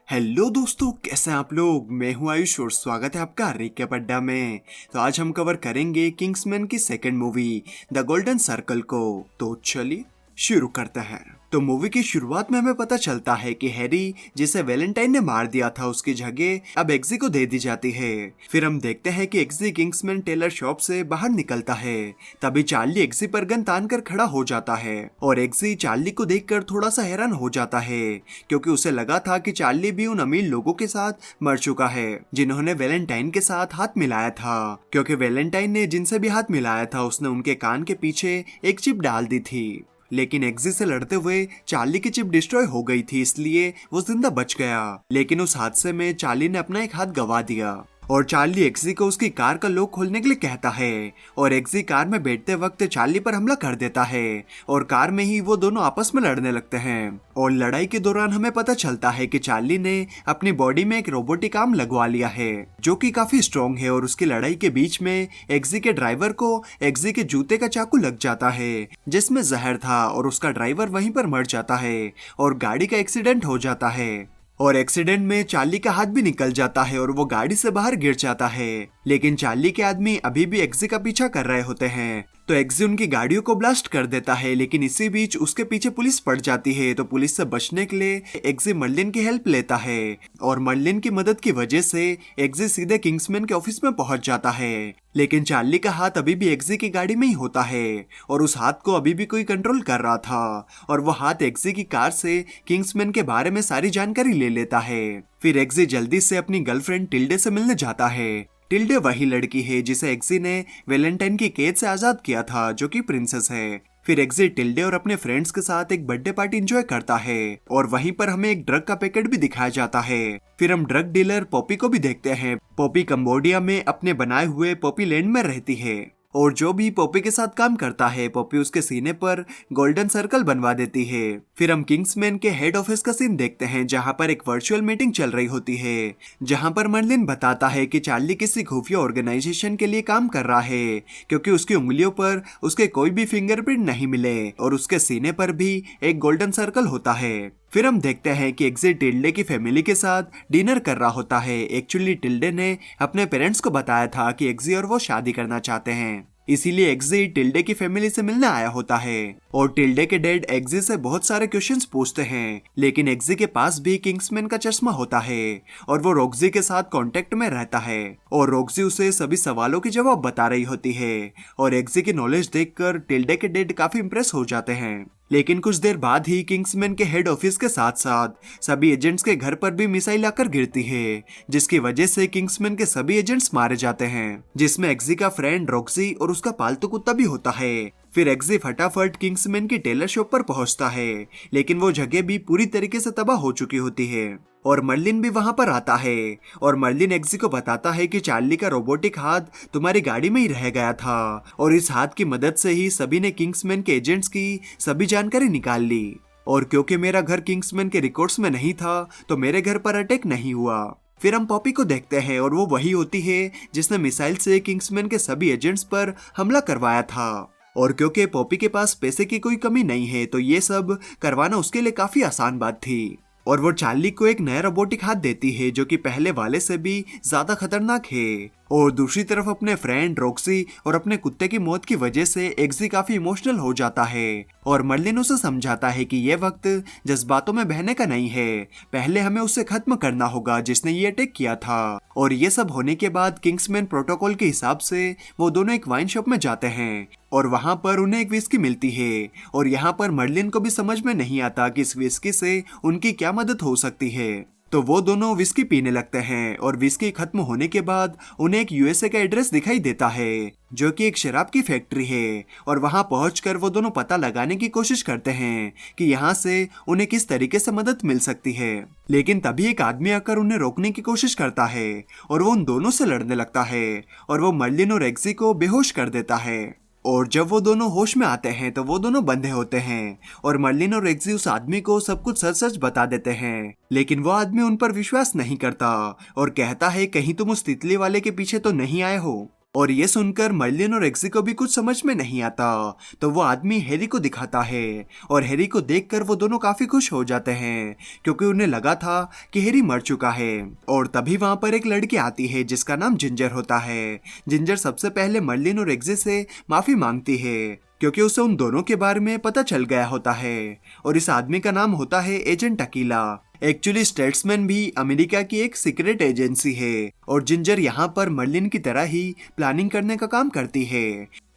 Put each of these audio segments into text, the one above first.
Hello दोस्तों, कैसे हैं आप लोग। मैं हूं आयुष और स्वागत है आपका रिकैप अड्डा में। तो आज हम कवर करेंगे किंग्समैन की second movie the golden circle को। तो चलिए शुरू करते हैं। तो मूवी की शुरुआत में हमें पता चलता है कि हैरी, जिसे वैलेंटाइन ने मार दिया था, उसकी जगह अब एग्जी को दे दी जाती है। फिर हम देखते हैं कि एग्जी किंग्समैन टेलर शॉप से बाहर निकलता है। तभी चार्ली एग्जी पर गन तान कर खड़ा हो जाता है और एग्जी चार्ली को देखकर थोड़ा सा हैरान हो जाता है, क्योंकि उसे लगा था कि चार्ली भी उन अमीर लोगों के साथ मर चुका है जिन्होंने वैलेंटाइन के साथ हाथ मिलाया था। क्योंकि वैलेंटाइन ने जिनसे भी हाथ मिलाया था उसने उनके कान के पीछे एक चिप डाल दी थी। लेकिन एग्जी से लड़ते हुए चार्ली की चिप डिस्ट्रॉय हो गई थी, इसलिए वो जिंदा बच गया। लेकिन उस हादसे में चार्ली ने अपना एक हाथ गंवा दिया और चार्ली एग्जी को उसकी कार का लॉक खोलने के लिए कहता है और एग्जी कार में बैठते वक्त चार्ली पर हमला कर देता है और कार में ही वो दोनों आपस में लड़ने लगते हैं। और लड़ाई के दौरान हमें पता चलता है कि चार्ली ने अपनी बॉडी में एक रोबोटिक आर्म लगवा लिया है जो कि काफी स्ट्रॉन्ग है। और उसकी लड़ाई के बीच में एग्जी के ड्राइवर को एग्जी के जूते का चाकू लग जाता है जिसमें जहर था और उसका ड्राइवर वहीं पर मर जाता है और गाड़ी का एक्सीडेंट हो जाता है। और एक्सीडेंट में चार्ली का हाथ भी निकल जाता है और वो गाड़ी से बाहर गिर जाता है। लेकिन चार्ली के आदमी अभी भी एग्जी का पीछा कर रहे होते हैं, तो एग्जी उनकी गाड़ियों को ब्लास्ट कर देता है। लेकिन इसी बीच उसके पीछे पुलिस पड़ जाती है, तो पुलिस से बचने के लिए एग्जी मर्लिन की हेल्प लेता है और मर्लिन की मदद की वजह से एग्जी सीधे किंग्समैन के ऑफिस में पहुंच जाता है। लेकिन चार्ली का हाथ अभी भी एग्जी की गाड़ी में ही होता है और उस हाथ को अभी भी कोई कंट्रोल कर रहा था और वो हाथ एग्जी की कार से किंग्समैन के बारे में सारी जानकारी ले लेता है। फिर एग्जी जल्दी से अपनी गर्लफ्रेंड टिल्डे से मिलने जाता है। टिल्डे वही लड़की है जिसे एग्जी ने वैलेंटाइन की कैद से आजाद किया था, जो कि प्रिंसेस है। फिर एग्जी टिल्डे और अपने फ्रेंड्स के साथ एक बर्थडे पार्टी एंजॉय करता है और वहीं पर हमें एक ड्रग का पैकेट भी दिखाया जाता है। फिर हम ड्रग डीलर पॉपी को भी देखते हैं। पॉपी कंबोडिया में अपने बनाए हुए पॉपी लैंड में रहती है और जो भी पॉपी के साथ काम करता है पॉपी उसके सीने पर गोल्डन सर्कल बनवा देती है। फिर हम किंग्समैन के हेड ऑफिस का सीन देखते हैं जहां पर एक वर्चुअल मीटिंग चल रही होती है, जहां पर मर्लिन बताता है कि चार्ली किसी खुफिया ऑर्गेनाइजेशन के लिए काम कर रहा है क्योंकि उसकी उंगलियों पर उसके कोई भी फिंगरप्रिंट नहीं मिले और उसके सीने पर भी एक गोल्डन सर्कल होता है। फिर हम देखते हैं कि एग्जी टिल्डे की फैमिली के साथ डिनर कर रहा होता है। एक्चुअली टिल्डे ने अपने पेरेंट्स को बताया था कि एग्जी और वो शादी करना चाहते हैं, इसीलिए एग्जी टिल्डे की फैमिली से मिलने आया होता है। और टिल्डे के डैड एग्जी से बहुत सारे क्वेश्चंस पूछते हैं, लेकिन एग्जी के पास भी किंग्समैन का चश्मा होता है और वो रॉक्सी के साथ कांटेक्ट में रहता है और रॉक्सी उसे सभी सवालों के जवाब बता रही होती है और एग्जी की नॉलेज देखकर टिल्डे के डैड काफी इंप्रेस हो जाते हैं। लेकिन कुछ देर बाद ही किंग्समैन के हेड ऑफिस के साथ साथ सभी एजेंट्स के घर पर भी मिसाइल आकर गिरती है, जिसकी वजह से किंग्समैन के सभी एजेंट्स मारे जाते हैं, जिसमें एग्जी का फ्रेंड रॉक्सी और उसका पालतू कुत्ता भी होता है। फिर एग्जी फटाफट किंग्समैन की टेलर शॉप पर पहुंचता है, लेकिन वो जगह भी पूरी तरीके से तबाह हो चुकी होती है और मर्लिन भी वहां पर आता है और मर्लिन एग्जी को बताता है कि चार्ली का रोबोटिक हाथ तुम्हारी गाड़ी में ही रह गया था और इस हाथ की मदद से ही सभी ने किंग्समैन के एजेंट्स की सभी जानकारी निकाल ली और क्योंकि मेरा घर किंग्समैन के रिकॉर्ड्स में नहीं था तो मेरे घर पर अटैक नहीं हुआ। फिर हम पॉपी को देखते हैं और वो वही होती है जिसने मिसाइल से किंग्समैन के सभी एजेंट्स पर हमला करवाया था और क्योंकि पॉपी के पास पैसे की कोई कमी नहीं है तो ये सब करवाना उसके लिए काफी आसान बात थी और वो चार्ली को एक नया रोबोटिक हाथ देती है जो कि पहले वाले से भी ज्यादा खतरनाक है। और दूसरी तरफ अपने फ्रेंड रॉक्सी और अपने कुत्ते की मौत की वजह से एग्जी काफी इमोशनल हो जाता है और मर्लिन उसे समझाता है कि ये वक्त जज्बातों में बहने का नहीं है, पहले हमें उसे खत्म करना होगा जिसने ये अटैक किया था। और ये सब होने के बाद किंग्समैन प्रोटोकॉल के हिसाब से वो दोनों एक वाइन शॉप में जाते हैं और वहां पर उन्हें एक विस्की मिलती है और यहाँ पर मर्लिन को भी समझ में नहीं आता कि इस विस्की से उनकी क्या मदद हो सकती है, तो वो दोनों विस्की पीने लगते हैं और विस्की खत्म होने के बाद उन्हें एक यूएसए का एड्रेस दिखाई देता है जो कि एक शराब की फैक्ट्री है और वहां पहुंचकर वो दोनों पता लगाने की कोशिश करते हैं कि यहाँ से उन्हें किस तरीके से मदद मिल सकती है। लेकिन तभी एक आदमी आकर उन्हें रोकने की कोशिश करता है और वो उन दोनों से लड़ने लगता है और वो मर्लिन और एग्जी को बेहोश कर देता है। और जब वो दोनों होश में आते हैं तो वो दोनों बंधे होते हैं और मर्लिन और एग्जी उस आदमी को सब कुछ सच सच बता देते हैं, लेकिन वो आदमी उन पर विश्वास नहीं करता और कहता है कहीं तुम उस तितली वाले के पीछे तो नहीं आए हो। और ये सुनकर मर्लिन और एग्जी को भी कुछ समझ में नहीं आता, तो वो आदमी हैरी को दिखाता है और हैरी को देखकर वो दोनों काफी खुश हो जाते हैं क्योंकि उन्हें लगा था कि हैरी मर चुका है। और तभी वहां पर एक लड़की आती है जिसका नाम जिंजर होता है। जिंजर सबसे पहले मर्लिन और एग्जी से माफी मांगती है क्योंकि उसे उन दोनों के बारे में पता चल गया होता है और इस आदमी का नाम होता है एजेंट टकीला। एक्चुअली स्टेट्समैन भी अमेरिका की एक सीक्रेट एजेंसी है और जिंजर यहाँ पर मर्लिन की तरह ही प्लानिंग करने का काम करती है।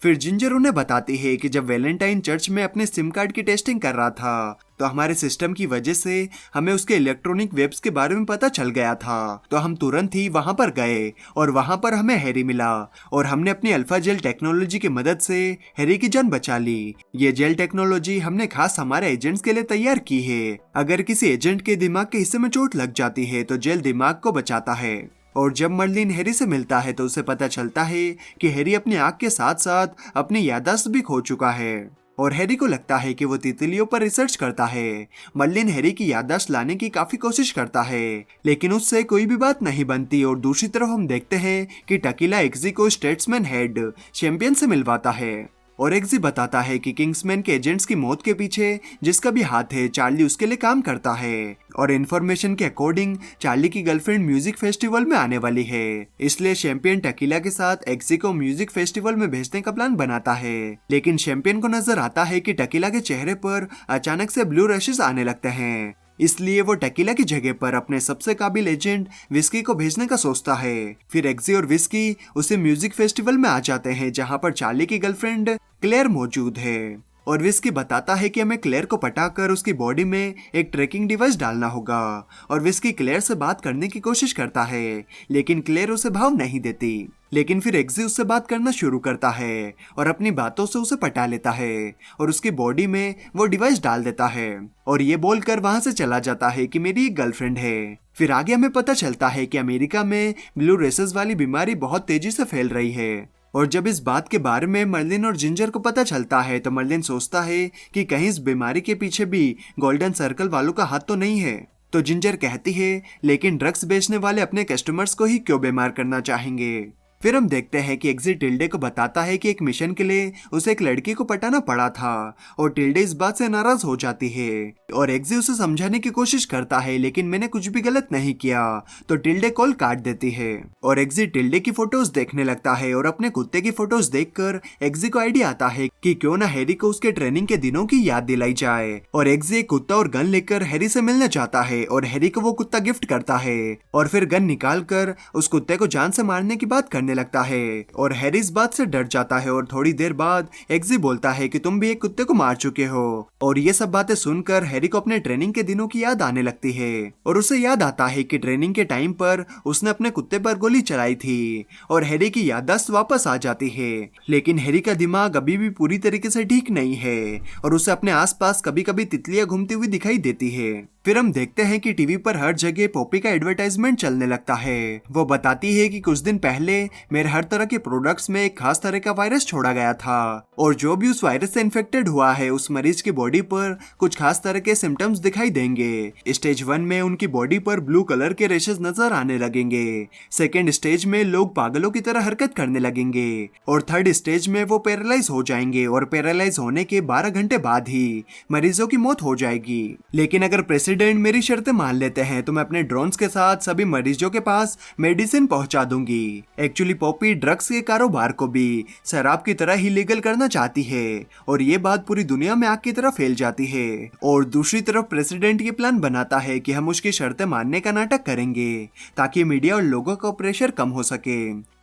फिर जिंजर उन्हें बताती है कि जब वैलेंटाइन चर्च में अपने सिम कार्ड की टेस्टिंग कर रहा था तो हमारे सिस्टम की वजह से हमें उसके इलेक्ट्रॉनिक वेब्स के बारे में पता चल गया था, तो हम तुरंत ही वहां पर गए और वहां पर हमें हैरी मिला और हमने अपनी अल्फा जेल टेक्नोलॉजी की मदद से हैरी की जान बचा ली। ये जेल टेक्नोलॉजी हमने खास हमारे एजेंट्स के लिए तैयार की है। अगर किसी एजेंट के दिमाग के हिस्से में चोट लग जाती है तो जेल दिमाग को बचाता है। और जब मर्लिन हैरी से मिलता है तो उसे पता चलता है कि हैरी अपनी आंख के साथ साथ अपनी याददाश्त भी खो चुका है और हैरी को लगता है कि वो तितलियों पर रिसर्च करता है। मर्लिन हैरी की याददाश्त लाने की काफी कोशिश करता है लेकिन उससे कोई भी बात नहीं बनती और दूसरी तरफ हम देखते हैं कि टकीला एग्जी को स्टेट्समैन हेड चैंपियन से मिलवाता है और एग्जी बताता है कि किंग्समैन के एजेंट्स की मौत के पीछे जिसका भी हाथ है चार्ली उसके लिए काम करता है और इन्फॉर्मेशन के अकॉर्डिंग चार्ली की गर्लफ्रेंड म्यूजिक फेस्टिवल में आने वाली है, इसलिए चैंपियन टकीला के साथ एग्जी को म्यूजिक फेस्टिवल में भेजने का प्लान बनाता है। लेकिन चैंपियन को नजर आता है कि टकीला के चेहरे पर अचानक से ब्लू रैशेस आने लगते हैं, इसलिए वो टकीला की जगह पर अपने सबसे काबिल एजेंट विस्की को भेजने का सोचता है। फिर एग्जी और विस्की उसे म्यूजिक फेस्टिवल में आ जाते हैं जहां पर चार्ली की गर्लफ्रेंड क्लेयर मौजूद है और विस्की बताता है कि हमें क्लेयर को पटाकर उसकी बॉडी में एक ट्रैकिंग डिवाइस डालना होगा और विस्की क्लेयर से बात करने की कोशिश करता है लेकिन क्लेयर उसे भाव नहीं देती। लेकिन फिर एग्जी उससे बात करना शुरू करता है और अपनी बातों से उसे पटा लेता है और उसकी बॉडी में वो डिवाइस डाल देता है और ये बोलकर वहां से चला जाता है कि मेरी एक गर्लफ्रेंड है। फिर आगे हमें पता चलता है कि अमेरिका में ब्लू रेसेस वाली बीमारी बहुत तेजी से फैल रही है और जब इस बात के बारे में मर्लिन और जिंजर को पता चलता है तो मर्लिन सोचता है कि कहीं इस बीमारी के पीछे भी गोल्डन सर्कल वालों का हाथ तो नहीं है। तो जिंजर कहती है लेकिन ड्रग्स बेचने वाले अपने कस्टमर्स को ही क्यों बीमार करना चाहेंगे। फिर हम देखते हैं कि एग्जी टिल्डे को बताता है कि एक मिशन के लिए उसे एक लड़की को पटाना पड़ा था और टिल्डे इस बात से नाराज हो जाती है और एग्जी उसे समझाने की कोशिश करता है लेकिन मैंने कुछ भी गलत नहीं किया, तो टिल्डे कॉल काट देती है और एग्जी टिल्डे की फोटोज देखने लगता है और अपने कुत्ते की फोटोज देखकर एग्जी को आइडिया आता है कि क्यों ना हैरी को उसके ट्रेनिंग के दिनों की याद दिलाई जाए और एग्जी एक कुत्ता और गन लेकर हैरी से मिलने जाता है और हैरी को वो कुत्ता गिफ्ट करता है और फिर गन निकाल कर उस कुत्ते को जान से मारने की बात करने लगता है और हैरी इस बात से डर जाता है और थोड़ी देर बाद एग्जी बोलता है कि तुम भी एक कुत्ते को मार चुके हो और ये सब बातें सुनकर हैरी को अपने ट्रेनिंग के दिनों की याद आने लगती है और उसे याद आता है कि ट्रेनिंग के टाइम पर उसने अपने कुत्ते पर गोली चलाई थी और हैरी की याददाश्त वापस आ जाती है। लेकिन हैरी का दिमाग अभी भी पूरी तरीके से ठीक नहीं है और उसे अपने आसपास कभी कभी तितलियां घूमती हुई दिखाई देती है। फिर हम देखते हैं कि टीवी पर हर जगह पॉपी का एडवर्टाइजमेंट चलने लगता है। वो बताती है कि कुछ दिन पहले मेरे हर तरह के प्रोडक्ट्स में एक खास तरह का वायरस छोड़ा गया था और जो भी उस वायरस से इन्फेक्टेड हुआ है उस मरीज की बॉडी पर कुछ खास तरह के सिम्टम्स दिखाई देंगे। स्टेज 1 में उनकी बॉडी पर ब्लू कलर के रेशेस नजर आने लगेंगे, सेकेंड स्टेज में लोग पागलों की तरह हरकत करने लगेंगे और थर्ड स्टेज में वो पैरालाइज हो जाएंगे और पैरालाइज होने के 12 घंटे बाद ही मरीजों की मौत हो जाएगी। लेकिन अगर प्रेसिडेंट मेरी शर्तें मान लेते हैं तो मैं अपने ड्रोन्स के साथ सभी मरीजों के पास मेडिसिन पहुंचा दूंगी। एक्चुअली पॉपी ड्रग्स के कारोबार को भी शराब की तरह ही लीगल करना चाहती है और ये बात पूरी दुनिया में आग की तरह फैल जाती है और दूसरी तरफ प्रेसिडेंट ये प्लान बनाता है कि हम उसकी शर्तें मानने का नाटक करेंगे ताकि मीडिया और लोगों का प्रेशर कम हो सके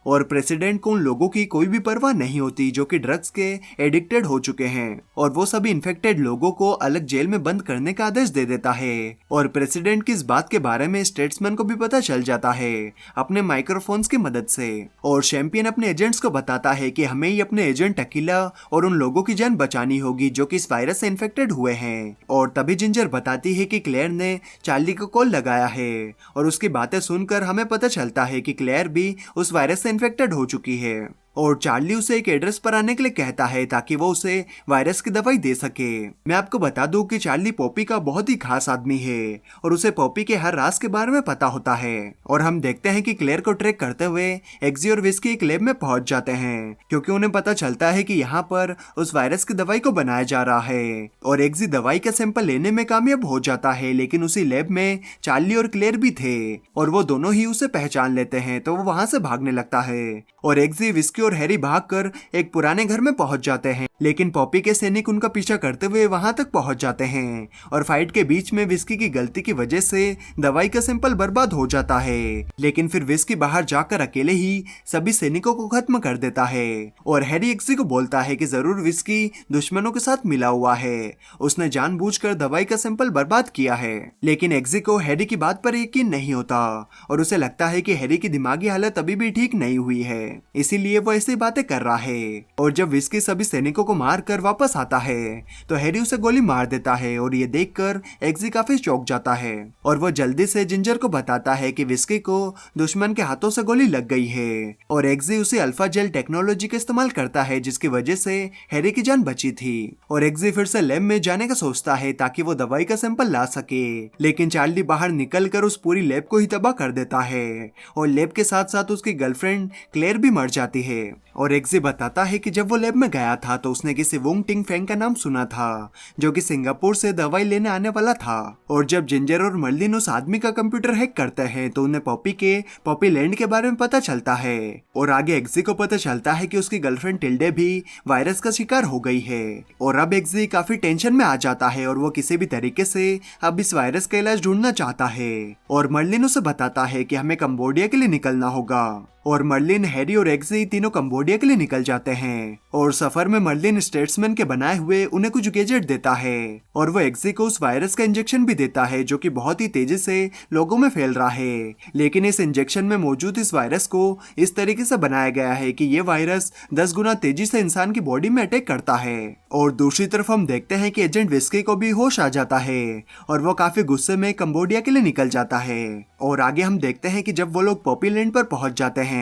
और प्रेसिडेंट को उन लोगों की कोई भी परवाह नहीं होती जो कि ड्रग्स के एडिक्टेड हो चुके हैं और वो सभी इन्फेक्टेड लोगों को अलग जेल में बंद करने का आदेश दे देता है और प्रेसिडेंट की इस बात के बारे में स्टेट्समैन को भी पता चल जाता है अपने माइक्रोफोन्स की मदद से और चैंपियन अपने एजेंट्स को बताता है कि हमें ही अपने एजेंट टकीला और उन लोगों की जान बचानी होगी जो कि इस वायरस से इन्फेक्टेड हुए हैं। और तभी जिंजर बताती है कि क्लेयर ने चार्ली को कॉल लगाया है और उसकी बातें सुनकर हमें पता चलता है कि क्लेयर भी उस वायरस से इन्फेक्टेड हो चुकी है और चार्ली उसे एक एड्रेस पर आने के लिए कहता है ताकि वो उसे वायरस की दवाई दे सके। मैं आपको बता दूं कि चार्ली पॉपी का बहुत ही खास आदमी है और उसे पॉपी के हर राज के बारे में पता होता है। और हम देखते हैं कि क्लेयर को ट्रैक करते हुए एग्जी और विस्की एक लैब में पहुंच जाते हैं क्योंकि उन्हें पता चलता है कि यहाँ पर उस वायरस की दवाई को बनाया जा रहा है। और एग्जी दवाई का सैंपल लेने में कामयाब हो जाता है, लेकिन उसी लैब में चार्ली और क्लेयर भी थे और वो दोनों ही उसे पहचान लेते हैं तो वो वहां से भागने लगता है। और एग्जी, विस्की और हैरी भागकर एक पुराने घर में पहुंच जाते हैं, लेकिन पॉपी के सैनिक उनका पीछा करते हुए वहां तक पहुंच जाते हैं। और फाइट के बीच में विस्की की गलती की वजह से दवाई का सैंपल बर्बाद हो जाता है, लेकिन फिर विस्की बाहर जाकर अकेले ही सभी सैनिकों को खत्म कर देता है। और हैरी एग्जी को बोलता है कि जरूर विस्की दुश्मनों के साथ मिला हुआ है, उसने जानबूझकर दवाई का सैंपल बर्बाद किया है। लेकिन एग्जी को हैरी की बात पर यकीन नहीं होता और उसे लगता है कि हैरी की दिमागी हालत अभी भी ठीक नहीं हुई है, इसीलिए वो ऐसी बातें कर रहा है। और जब विस्की सभी सैनिकों को मार कर वापस आता है तो हैरी उसे गोली मार देता है और ये देखकर एग्जी काफी चौंक जाता है। और वो जल्दी से जिंजर को बताता है कि विस्की को दुश्मन के हाथों से गोली लग गई है। और एग्जी उसी अल्फा जेल टेक्नोलॉजी का इस्तेमाल करता है जिसकी वजह से हैरी की जान बची थी। और एग्जी फिर से लैब में जाने का सोचता है ताकि वो दवाई का सैंपल ला सके, लेकिन चार्ली बाहर निकलकर उस पूरी लैब को ही तबाह कर देता है और लैब के साथ साथ उसकी गर्लफ्रेंड क्लेयर भी मर जाती है। और एग्जी बताता है कि जब वो लैब में गया था तो उसने किसी वुंग टिंग फेंग का नाम सुना था जो कि सिंगापुर से दवाई लेने आने वाला था। और जब जिंजर और मर्लिन उस आदमी का कंप्यूटर हैक करते हैं तो उन्हें पॉपी के पॉपी लैंड के बारे में पता चलता है। और आगे एग्जी को पता चलता है कि उसकी गर्लफ्रेंड टिल्डे भी वायरस का शिकार हो गई है। और अब एग्जी काफी टेंशन में आ जाता है और वो किसी भी तरीके से अब इस वायरस का इलाज ढूंढना चाहता है। और मर्लिन उसे बताता है कि हमें कंबोडिया के लिए निकलना होगा। और मर्लिन, हैरी और एग्जी तीनों कंबोडिया के लिए निकल जाते हैं। और सफर में मर्लिन स्टेट्समैन के बनाए हुए उन्हें कुछ गैजेट देता है और वो एग्जी को उस वायरस का इंजेक्शन भी देता है जो कि बहुत ही तेजी से लोगों में फैल रहा है। लेकिन इस इंजेक्शन में मौजूद इस वायरस को इस तरीके से बनाया गया है कि ये वायरस 10 गुना तेजी से इंसान की बॉडी में अटैक करता है। और दूसरी तरफ हम देखते हैं कि एजेंट विस्की को भी होश आ जाता है और वो काफी गुस्से में कंबोडिया के लिए निकल जाता है। और आगे हम देखते हैं कि जब वो लोग पॉपी लैंड पर पहुंच जाते हैं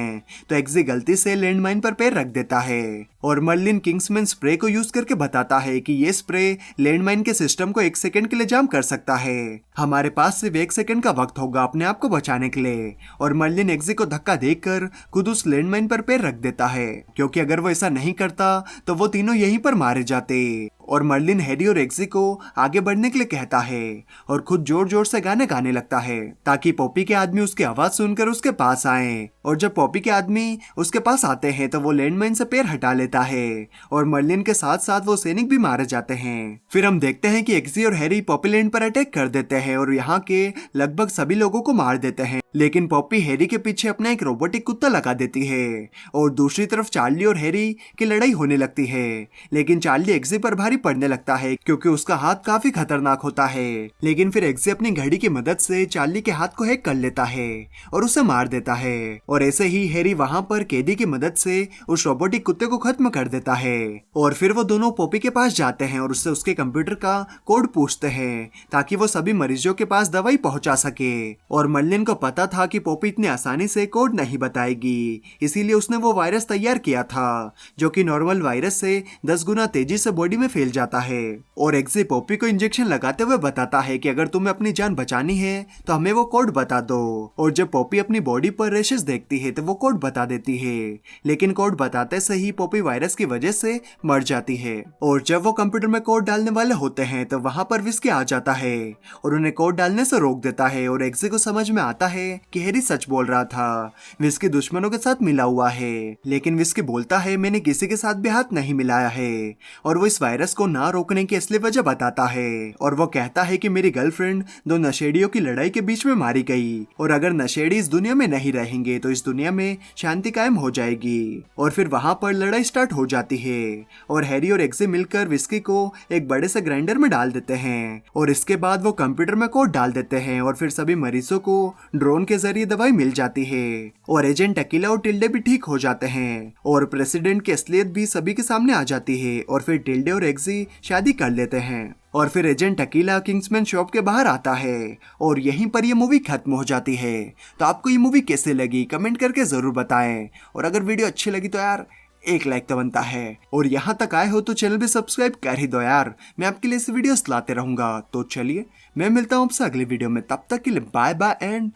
तो एग्जी गलती से लैंडमाइन पर पैर रख देता है और मर्लिन किंग्समैन स्प्रे को यूज करके बताता है कि ये स्प्रे लैंडमाइन के सिस्टम को 1 सेकंड के लिए जाम कर सकता है। हमारे पास सिर्फ 1 सेकंड का वक्त होगा अपने आप को बचाने के लिए। और मर्लिन एग्जी को धक्का देकर खुद उस लैंडमाइन पर पैर रख देता है क्योंकि अगर वो ऐसा नहीं करता तो वो तीनों यहीं पर मारे जाते। और मर्लिन हैरी और एग्जी को आगे बढ़ने के लिए कहता है और खुद जोर जोर से गाने गाने लगता है ताकि पॉपी के आदमी उसकी आवाज सुनकर उसके पास आए। और जब पॉपी के आदमी उसके पास आते हैं तो वो लैंडमाइन से पैर हटा लेता है और मर्लिन के साथ साथ वो सैनिक भी मारे जाते हैं। फिर हम देखते हैं कि एग्जी और हैरी पॉपी लैंड पर अटैक कर देते हैं और यहाँ के लगभग सभी लोगों को मार देते हैं, लेकिन पॉपी हैरी के पीछे अपना एक रोबोटिक कुत्ता लगा देती है। और दूसरी तरफ चार्ली और हैरी की लड़ाई होने लगती है, लेकिन चार्ली एग्जी पर भारी पड़ने लगता है क्योंकि उसका हाथ काफी खतरनाक होता है। लेकिन फिर एग्जी अपनी घड़ी की मदद से चार्ली के हाथ को हैक कर लेता है और उसे मार देता है। और ऐसे ही हैरी वहां पर कैदी की मदद से उस रोबोटिक कुत्ते को खत्म कर देता है। और फिर वो दोनों पॉपी के पास जाते हैं और उससे उसके कंप्यूटर का कोड पूछते हैं ताकि वो सभी मरीजों के पास दवाई पहुंचा सके। और मर्लिन को पता था कि पॉपी इतनी आसानी से कोड नहीं बताएगी, इसीलिए उसने वो वायरस तैयार किया था जो कि नॉर्मल वायरस से 10 गुना तेजी से बॉडी में फैल जाता है। और एग्जी पॉपी को इंजेक्शन लगाते हुए बताता है कि अगर तुम्हें अपनी जान बचानी है तो हमें वो कोड बता दो। और जब पॉपी अपनी बॉडी पर रेशेस देखती है तो वो कोड बता देती है, लेकिन कोड बताते से ही पॉपी वायरस की वजह से मर जाती है। और जब वो कंप्यूटर में कोड डालने वाले होते हैं तो वहां पर विस्की आ जाता है और उन्हें कोड डालने से रोक देता है। और एग्जी को समझ में आता है कि हैरी सच बोल रहा था, विस्की दुश्मनों के साथ मिला हुआ है। लेकिन विस्की बोलता है मैंने किसी के साथ भी हाथ नहीं मिलाया है। और वो इस वायरस को ना रोकने की असली वजह बताता है और वो कहता है कि मेरी गर्लफ्रेंड 2 नशेड़ियों की लड़ाई के बीच में मारी गई और अगर नशेड़ी इस दुनिया में नहीं रहेंगे तो इस दुनिया में शांति कायम हो जाएगी। और फिर वहां पर लड़ाई स्टार्ट हो जाती है और हैरी और एग्जी मिलकर विस्की को एक बड़े से ग्राइंडर में डाल देते हैं और इसके बाद वो कंप्यूटर में कोड डाल देते हैं और फिर सभी मरीजों को ड्रोन के जरिए दवाई मिल जाती है और एजेंट अकीला और टिल्डे भी ठीक हो जाते हैं और प्रेसिडेंट की असलियत भी सभी के सामने आ जाती है। और फिर टिल्डे और एग्जी शादी कर लेते हैं और फिर एजेंट अकीला किंग्समैन शॉप के बाहर आता है और यहीं पर ये मूवी खत्म हो जाती है। तो आपको ये मूवी कैसे लगी कमेंट करके जरूर बताएं और अगर वीडियो अच्छी लगी तो यार एक लाइक तो बनता है। और यहाँ तक आए हो तो चैनल भी सब्सक्राइब कर ही दो यार, मैं आपके लिए ऐसे वीडियोस लाते रहूंगा। तो चलिए मैं मिलता हूँ आपसे अगली वीडियो में, तब तक के लिए bye bye and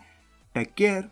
take care.